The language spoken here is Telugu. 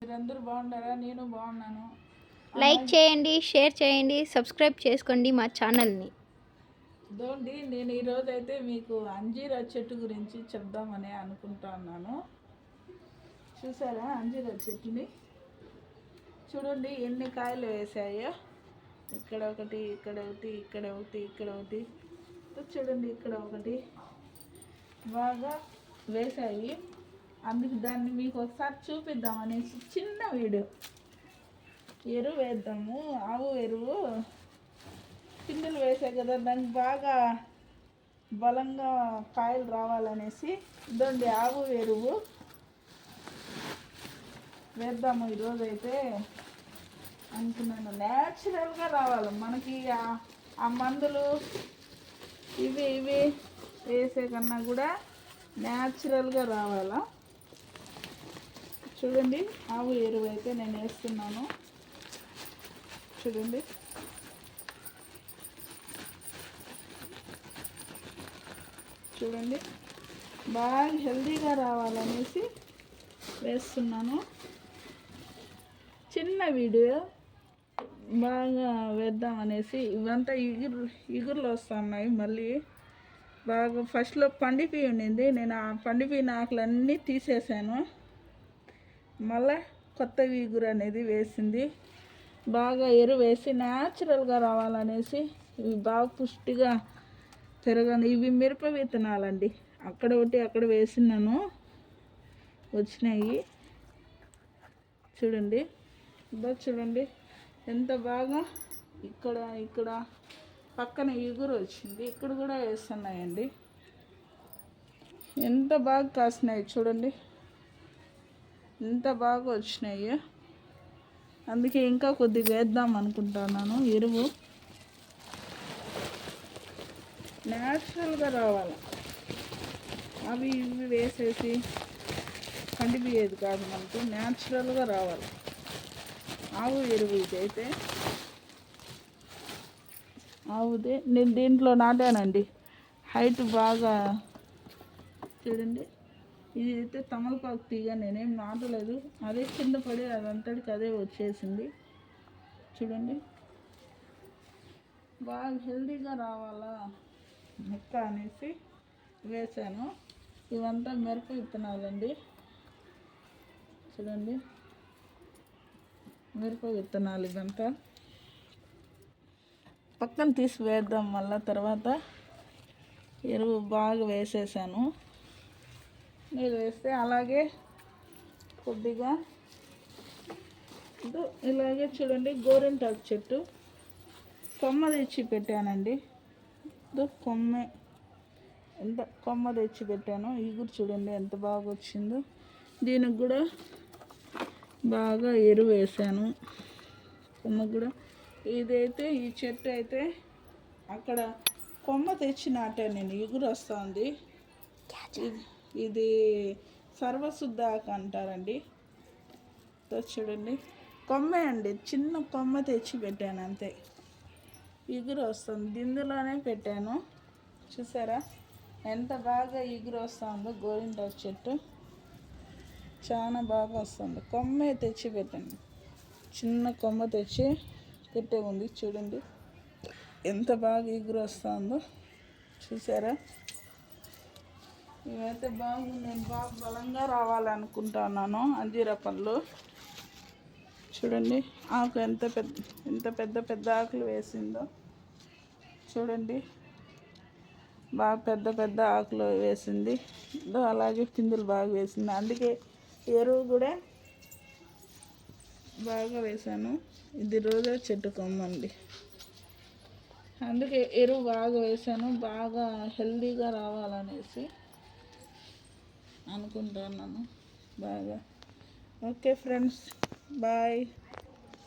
మీరందరూ బాగున్నారా? నేను బాగున్నాను. లైక్ చేయండి, షేర్ చేయండి, సబ్స్క్రైబ్ చేసుకోండి మా ఛానల్ని. ఇదోండి, నేను ఈరోజు అయితే మీకు అంజీరా చెట్టు గురించి చెప్దామని అనుకుంటున్నాను. చూసారా అంజీరా చెట్టుని? చూడండి ఎన్ని కాయలు వేసాయో. ఇక్కడ ఒకటి, ఇక్కడ ఒకటి, ఇక్కడ ఒకటి, ఇక్కడ ఒకటి. చూడండి ఇక్కడ ఒకటి బాగా వేసాయి. అందుకు దాన్ని మీకు ఒకసారి చూపిద్దామనేసి చిన్న వీడియో. ఎరువు వేద్దాము, ఆవు ఎరువు పిందులు వేసాయి కదా, దానికి బాగా బలంగా కాయలు రావాలనేసి ఇదండి ఆవు ఎరువు వేద్దాము ఈరోజైతే అనుకున్నాను. న్యాచురల్గా రావాలి మనకి. ఆ మందులు ఇవి వేసే కన్నా కూడా న్యాచురల్గా రావాలా. చూడండి ఆవు ఎరువు అయితే నేను వేస్తున్నాను. చూడండి చూడండి బాగా హెల్తీగా రావాలనేసి వేస్తున్నాను. చిన్న వీడియో బాగా వేద్దామనేసి. ఇవంతా ఇగురులు వస్తున్నాయి మళ్ళీ. బాగా ఫస్ట్లో పండిపోయి ఉండింది, నేను ఆ పండిపోయిన ఆకులన్నీ తీసేసాను. మళ్ళీ కొత్త ఇగురు అనేది వేసింది. బాగా ఎరువు వేసి న్యాచురల్గా రావాలనేసి ఇవి బాగా పుష్టిగా పెరగని. ఇవి మిరప విత్తనాలండి. అక్కడ ఒకటి అక్కడ వేసినాను, వచ్చినాయి. చూడండి చూడండి ఎంత బాగా ఇక్కడ పక్కన ఇగురు వచ్చింది. ఇక్కడ కూడా వేస్తున్నాయండి. ఎంత బాగా కాసినాయి చూడండి, ఎంత బాగా వచ్చినాయి. అందుకే ఇంకా కొద్దిగా వేద్దాం అనుకుంటున్నాను ఎరువు. న్యాచురల్గా రావాలి. అవి ఇవి వేసేసి పండిపోయేది కాదు, మనకు న్యాచురల్గా రావాలి ఆవు ఎరువు. ఇదైతే ఆవుదే, నేను దీంట్లో నాటానండి. హైట్ బాగా చూడండి. ఇది అయితే తమలపాకు తీగ, నేనేం నాటలేదు. అదే కింద పడి అదంతటికి అదే వచ్చేసింది. చూడండి బాగా హెల్తీగా రావాలా మొక్క అనేసి వేసాను. ఇవంతా మిరప విత్తనాలండి. చూడండి మిరప విత్తనాలు ఇవంతా. పక్కన తీసి వేద్దాం మళ్ళీ తర్వాత. ఎరువు బాగా వేసేసాను. నీళ్ళు వేస్తే అలాగే కొద్దిగా ఇలాగే చూడండి గోరింటాకు చెట్టు కొమ్మ తెచ్చి పెట్టానండి. కొమ్మ తెచ్చి పెట్టాను. ఇగురు చూడండి ఎంత బాగా వచ్చిందో. దీనికి కూడా బాగా ఎరువు వేసాను. కొమ్మ కూడా ఇదైతే ఈ చెట్టు అయితే అక్కడ కొమ్మ తెచ్చి నాటాను నేను. ఇగురు వస్తుంది. ఇది సర్వశుద్ధ ఆకు అంటారండి. చూడండి కొమ్మే అండి, చిన్న కొమ్మ తెచ్చి పెట్టాను అంతే. ఇగురు వస్తుంది, దిందులోనే పెట్టాను. చూసారా ఎంత బాగా ఇగురు వస్తుందో. గోరింటాకు చెట్టు చాలా బాగా వస్తుంది. కొమ్మే తెచ్చి పెట్టండి, చిన్న కొమ్మ తెచ్చి పెట్టే ఉంది. చూడండి ఎంత బాగా ఇగురు వస్తుందో. చూసారా ఇవైతే బాగుంది. నేను బాగా బలంగా రావాలనుకుంటున్నాను అంజీరా పళ్ళు. చూడండి ఆకు ఎంత పెద్ద పెద్ద ఆకులు వేసిందో. చూడండి బాగా పెద్ద పెద్ద ఆకులు వేసింది. అలాగే పిందులు బాగా వేసింది. అందుకే ఎరువు కూడా బాగా వేసాను. ఇది రోజా చెట్టు కొమ్మండి. అందుకే ఎరువు బాగా వేసాను, బాగా హెల్తీగా రావాలనేసి అనుకుంటున్నాను బాగా. Okay friends, bye.